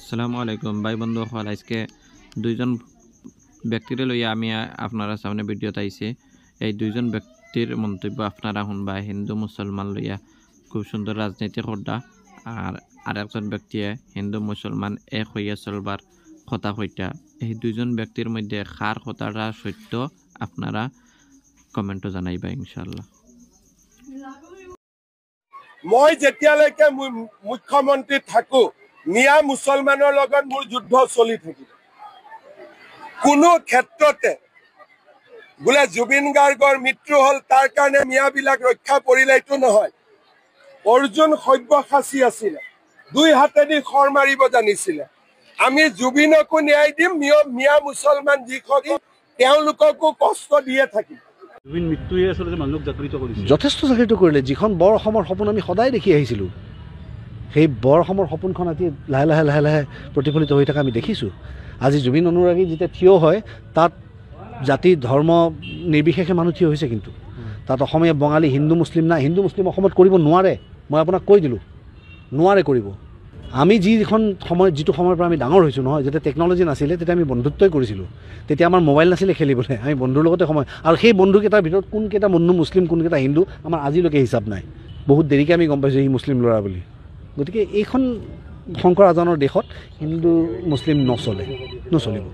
আসসালামু আলাইকুম ভাই বন্ধু হল আজকে দুইজন ব্যক্তিরে লইয়া আমি আপনারা সামনে ভিডিও আইছি। এই দুইজন ব্যক্তির মন্তব্য আপনারা শুনবা। হিন্দু মুসলমান লইয়া খুব সুন্দর রাজনীতি করদা, আর আরেকজন ব্যক্তিয়ে হিন্দু মুসলমান এক হইয়া চলবার কথা কইটা। এই দুইজন ব্যক্তির মধ্যে কার কথাটা সত্য আপনারা কমেন্টে জানাইবা ইনশাআল্লাহ। মই যেতিয়ালৈকে মুখ্যমন্ত্ৰী থাকো মিয়া মুছলমানৰ লগত মোৰ যুদ্ধ চলি থাকিব। কোনো ক্ষেত্ৰতে বোলে জুবিন গাৰ্গৰ মৃত্যু হল তাৰ কাৰণে মিয়াবিলাক ৰক্ষা পৰিলে এইটো নহয়। অৰ্জুন সব্যসাচী আছিলে, দুই হাতেদি খৰ মাৰিব জানিছিলে। আমি জুবিনকো ন্যায় দিম, মিয়া মুছলমান যিসকল তেওঁলোককো কষ্ট দিয়ে থাকিম। যথেষ্ট জাগৃত কৰিলে। যিখন বৰ অসমৰ সপোন আমি সদায় দেখি আহিছিলোঁ, সেই বৰ অসমৰ সপোনখন আজি লাহে লাহে লাহে লাহে প্ৰতিফলিত হৈ থকা আমি দেখিছোঁ। আজি জুবিন অনুৰাগী যেতিয়া থিয় হয়, তাত জাতি ধৰ্ম নিৰ্বিশেষে মানুহ থিয় হৈছে। কিন্তু তাত অসমীয়া বঙালী হিন্দু মুছলিম নাই। হিন্দু মুছলিম অসমত কৰিব নোৱাৰে, মই আপোনাক কৈ দিলোঁ, নোৱাৰে কৰিব। আমি যিটো সময়ৰ পৰা আমি ডাঙৰ হৈছোঁ নহয়, যেতিয়া টেকন'লজি নাছিলে তেতিয়া আমি বন্ধুত্বই কৰিছিলোঁ। তেতিয়া আমাৰ মোবাইল নাছিলে খেলিবলৈ, আমি বন্ধুৰ লগতে সময়। আৰু সেই বন্ধুকেইটাৰ ভিতৰত কোনকেইটা বন্ধু মুছলিম কোনকেইটা হিন্দু আমাৰ আজিলৈকে হিচাপ নাই। বহুত দেৰিকৈ আমি গম পাইছোঁ এই মুছলিম ল'ৰা বুলি। গতিকে এইখন শংকৰ আজানৰ দেশত হিন্দু মুছলিম নচলিব।